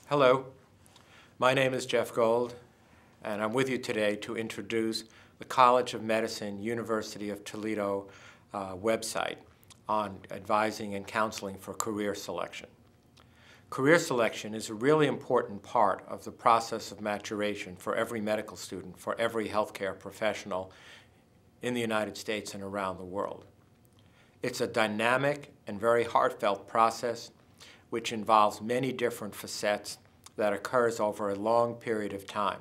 Hello, my name is Jeff Gold, and I'm with you today to introduce the College of Medicine, University of Toledo website on advising and counseling for career selection. Career selection is a really important part of the process of maturation for every medical student, for every healthcare professional in the United States and around the world. It's a dynamic and very heartfelt process which involves many different facets that occurs over a long period of time.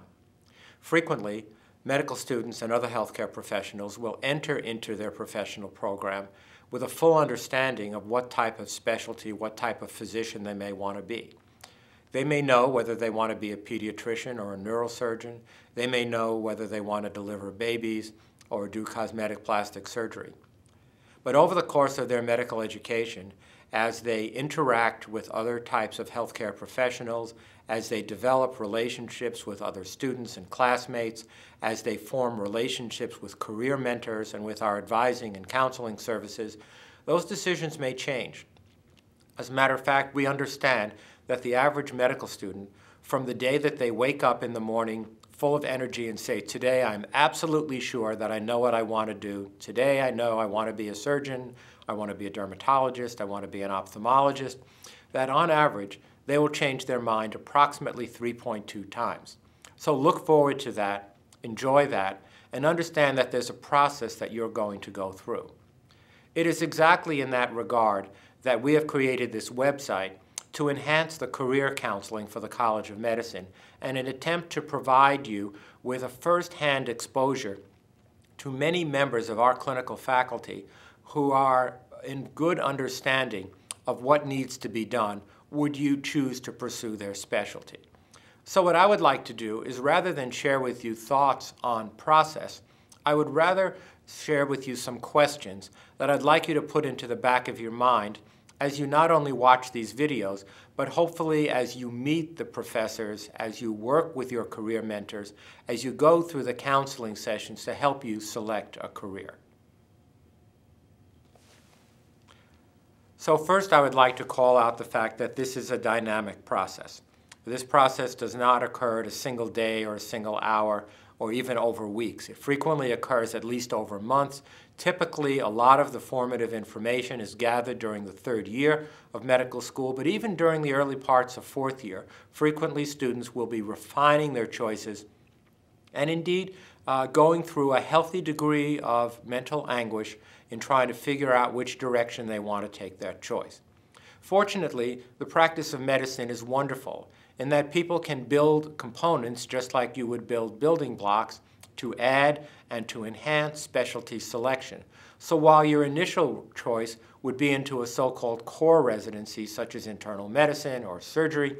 Frequently, medical students and other healthcare professionals will enter into their professional program with a full understanding of what type of specialty, what type of physician they may want to be. They may know whether they want to be a pediatrician or a neurosurgeon. They may know whether they want to deliver babies or do cosmetic plastic surgery. But over the course of their medical education, as they interact with other types of healthcare professionals, as they develop relationships with other students and classmates, as they form relationships with career mentors and with our advising and counseling services, those decisions may change. As a matter of fact, we understand that the average medical student, from the day that they wake up in the morning full of energy and say, today I'm absolutely sure that I know what I want to do. Today I know I want to be a surgeon, I want to be a dermatologist, I want to be an ophthalmologist, that on average, they will change their mind approximately 3.2 times. So look forward to that, enjoy that, and understand that there's a process that you're going to go through. It is exactly in that regard that we have created this website to enhance the career counseling for the College of Medicine and an attempt to provide you with a first-hand exposure to many members of our clinical faculty who are in good understanding of what needs to be done would you choose to pursue their specialty. So what I would like to do is, rather than share with you thoughts on process, I would rather share with you some questions that I'd like you to put into the back of your mind as you not only watch these videos, but hopefully as you meet the professors, as you work with your career mentors, as you go through the counseling sessions to help you select a career. So first, I would like to call out the fact that this is a dynamic process. This process does not occur at a single day or a single hour or even over weeks. It frequently occurs at least over months. Typically, a lot of the formative information is gathered during the third year of medical school, but even during the early parts of fourth year, frequently students will be refining their choices and indeed going through a healthy degree of mental anguish in trying to figure out which direction they want to take that choice. Fortunately, the practice of medicine is wonderful in that people can build components just like you would build building blocks to add and to enhance specialty selection. So while your initial choice would be into a so-called core residency such as internal medicine or surgery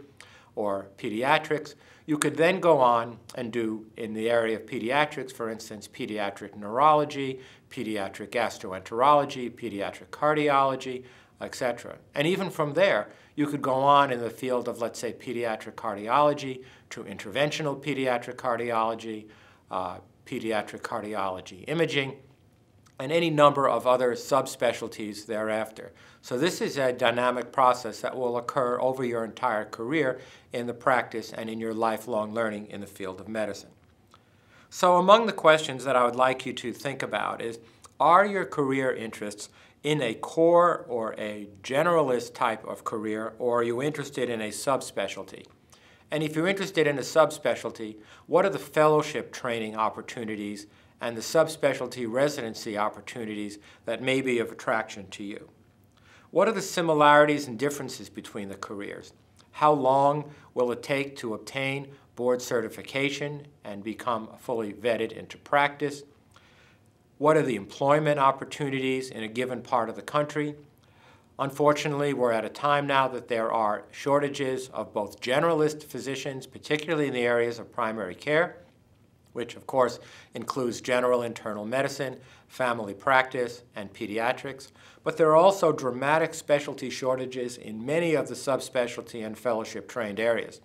or pediatrics, you could then go on and do, in the area of pediatrics, for instance, pediatric neurology, pediatric gastroenterology, pediatric cardiology, etc. And even from there, you could go on in the field of, let's say, pediatric cardiology to interventional pediatric cardiology, pediatric cardiology imaging, and any number of other subspecialties thereafter. So this is a dynamic process that will occur over your entire career in the practice and in your lifelong learning in the field of medicine. So among the questions that I would like you to think about is, are your career interests in a core or a generalist type of career, or are you interested in a subspecialty? And if you're interested in a subspecialty, what are the fellowship training opportunities and the subspecialty residency opportunities that may be of attraction to you? What are the similarities and differences between the careers? How long will it take to obtain board certification and become fully vetted into practice? What are the employment opportunities in a given part of the country? Unfortunately, we're at a time now that there are shortages of both generalist physicians, particularly in the areas of primary care, which of course includes general internal medicine, family practice, and pediatrics. But there are also dramatic specialty shortages in many of the subspecialty and fellowship-trained areas.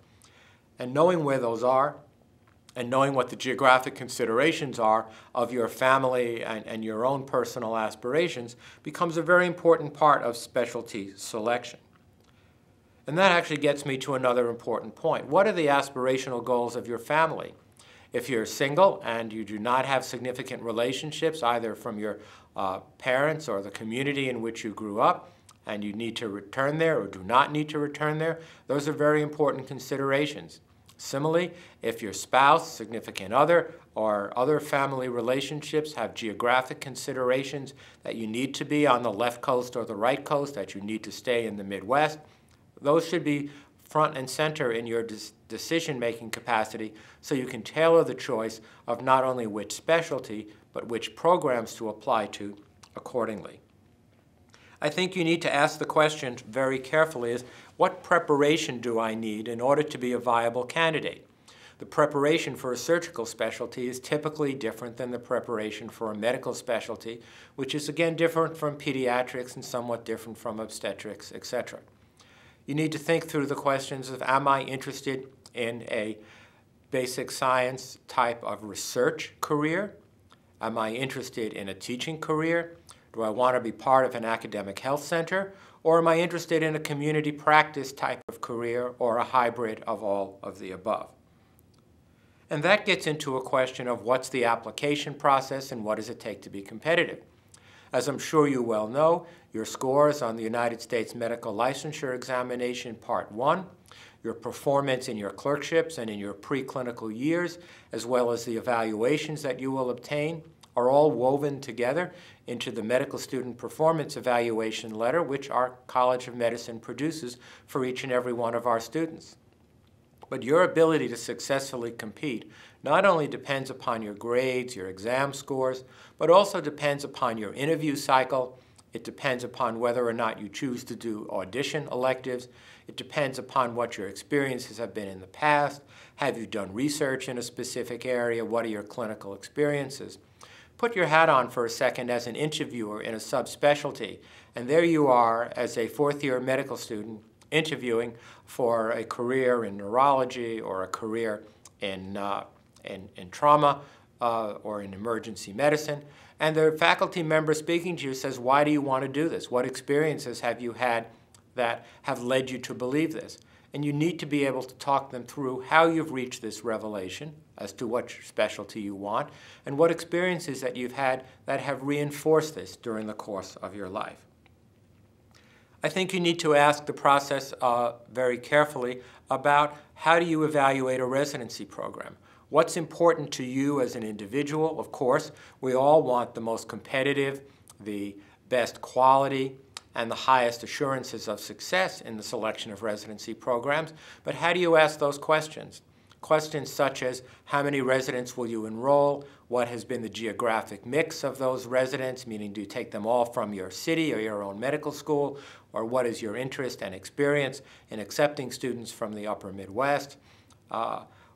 And knowing where those are, and knowing what the geographic considerations are of your family and your own personal aspirations becomes a very important part of specialty selection. And that actually gets me to another important point. What are the aspirational goals of your family? If you're single and you do not have significant relationships, either from your parents or the community in which you grew up, and you need to return there or do not need to return there, those are very important considerations. Similarly, if your spouse, significant other, or other family relationships have geographic considerations that you need to be on the left coast or the right coast, that you need to stay in the Midwest, those should be front and center in your decision-making capacity so you can tailor the choice of not only which specialty, but which programs to apply to accordingly. I think you need to ask the question very carefully is, what preparation do I need in order to be a viable candidate? The preparation for a surgical specialty is typically different than the preparation for a medical specialty, which is again different from pediatrics and somewhat different from obstetrics, etc. You need to think through the questions of, am I interested in a basic science type of research career? Am I interested in a teaching career? Do I want to be part of an academic health center? Or am I interested in a community practice type of career or a hybrid of all of the above? And that gets into a question of what's the application process and what does it take to be competitive? As I'm sure you well know, your scores on the United States Medical Licensure Examination Part 1, your performance in your clerkships and in your preclinical years, as well as the evaluations that you will obtain, are all woven together into the Medical Student Performance Evaluation Letter, which our College of Medicine produces for each and every one of our students. But your ability to successfully compete not only depends upon your grades, your exam scores, but also depends upon your interview cycle. It depends upon whether or not you choose to do audition electives. It depends upon what your experiences have been in the past. Have you done research in a specific area? What are your clinical experiences? Put your hat on for a second as an interviewer in a subspecialty, and there you are as a fourth-year medical student interviewing for a career in neurology or a career in trauma or in emergency medicine. And the faculty member speaking to you says, why do you want to do this? What experiences have you had that have led you to believe this? And you need to be able to talk them through how you've reached this revelation as to what specialty you want and what experiences that you've had that have reinforced this during the course of your life. I think you need to ask the process very carefully about how do you evaluate a residency program. What's important to you as an individual? Of course, we all want the most competitive, the best quality, and the highest assurances of success in the selection of residency programs. But how do you ask those questions? Questions such as, how many residents will you enroll? What has been the geographic mix of those residents? Meaning, do you take them all from your city or your own medical school? Or what is your interest and experience in accepting students from the upper Midwest?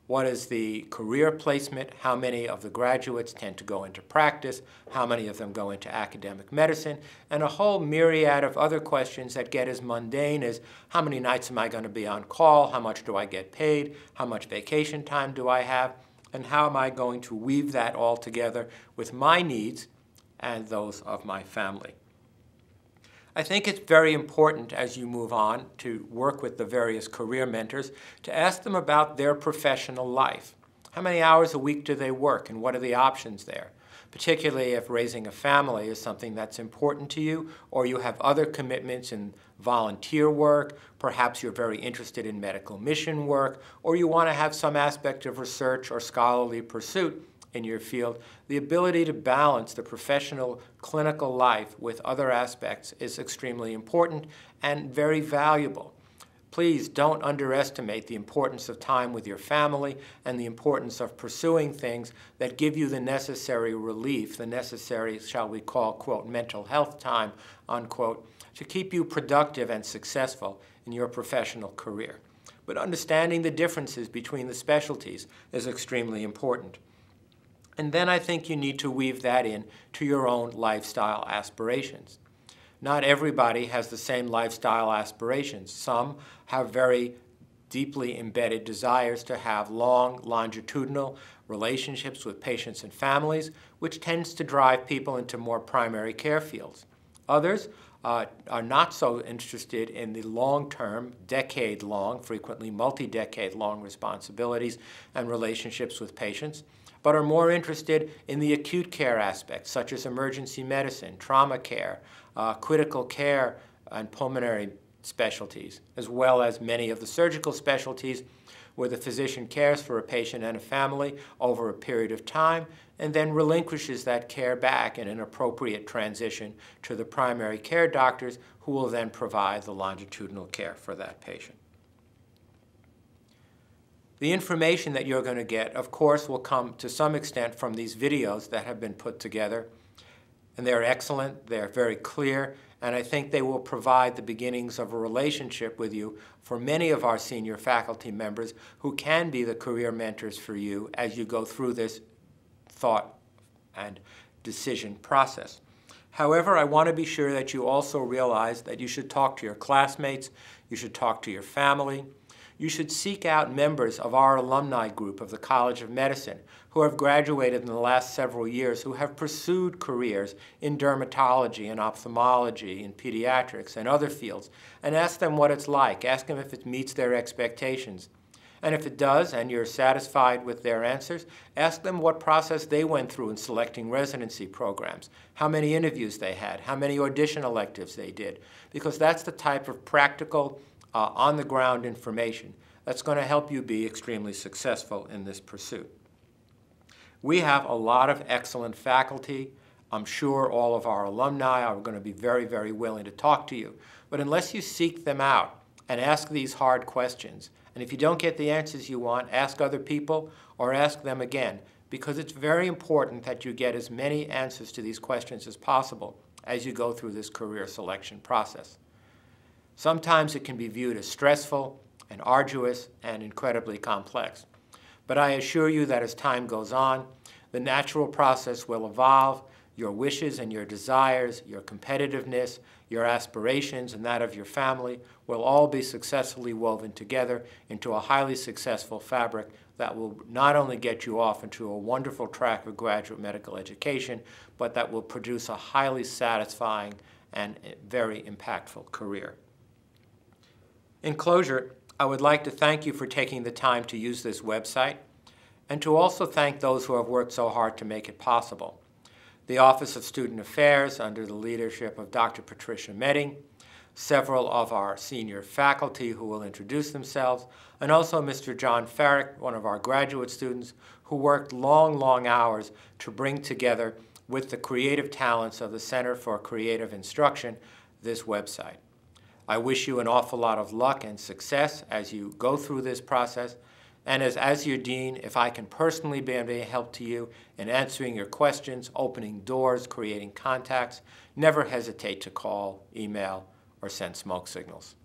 What is the career placement? How many of the graduates tend to go into practice? How many of them go into academic medicine? And a whole myriad of other questions that get as mundane as, how many nights am I going to be on call? How much do I get paid? How much vacation time do I have? And how am I going to weave that all together with my needs and those of my family? I think it's very important as you move on to work with the various career mentors to ask them about their professional life. How many hours a week do they work and what are the options there? Particularly if raising a family is something that's important to you or you have other commitments in volunteer work, perhaps you're very interested in medical mission work, or you want to have some aspect of research or scholarly pursuit in your field. The ability to balance the professional clinical life with other aspects is extremely important and very valuable. Please don't underestimate the importance of time with your family and the importance of pursuing things that give you the necessary relief, the necessary, shall we call, quote, mental health time, unquote, to keep you productive and successful in your professional career. But understanding the differences between the specialties is extremely important. And then I think you need to weave that in to your own lifestyle aspirations. Not everybody has the same lifestyle aspirations. Some have very deeply embedded desires to have long, longitudinal relationships with patients and families, which tends to drive people into more primary care fields. Others are not so interested in the long-term, decade-long, frequently multi-decade-long responsibilities and relationships with patients, but are more interested in the acute care aspects, such as emergency medicine, trauma care, critical care, and pulmonary specialties, as well as many of the surgical specialties where the physician cares for a patient and a family over a period of time and then relinquishes that care back in an appropriate transition to the primary care doctors who will then provide the longitudinal care for that patient. The information that you're going to get, of course, will come to some extent from these videos that have been put together, and they're excellent, they're very clear, and I think they will provide the beginnings of a relationship with you for many of our senior faculty members who can be the career mentors for you as you go through this thought and decision process. However, I want to be sure that you also realize that you should talk to your classmates, you should talk to your family, you should seek out members of our alumni group of the College of Medicine who have graduated in the last several years, who have pursued careers in dermatology and ophthalmology and pediatrics and other fields, and ask them what it's like. Ask them if it meets their expectations. And if it does, and you're satisfied with their answers, ask them what process they went through in selecting residency programs, how many interviews they had, how many audition electives they did, because that's the type of practical, on-the-ground information that's going to help you be extremely successful in this pursuit. We have a lot of excellent faculty. I'm sure all of our alumni are going to be very, very willing to talk to you. But unless you seek them out and ask these hard questions, and if you don't get the answers you want, ask other people or ask them again, because it's very important that you get as many answers to these questions as possible as you go through this career selection process. Sometimes it can be viewed as stressful and arduous and incredibly complex. But I assure you that as time goes on, the natural process will evolve. Your wishes and your desires, your competitiveness, your aspirations, and that of your family will all be successfully woven together into a highly successful fabric that will not only get you off into a wonderful track of graduate medical education, but that will produce a highly satisfying and very impactful career. In closure, I would like to thank you for taking the time to use this website, and to also thank those who have worked so hard to make it possible. The Office of Student Affairs, under the leadership of Dr. Patricia Medding, several of our senior faculty who will introduce themselves, and also Mr. John Farrick, one of our graduate students, who worked long, long hours to bring together, with the creative talents of the Center for Creative Instruction, this website. I wish you an awful lot of luck and success as you go through this process. And as your dean, if I can personally be of any help to you in answering your questions, opening doors, creating contacts, never hesitate to call, email, or send smoke signals.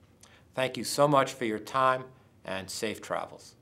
Thank you so much for your time, and safe travels.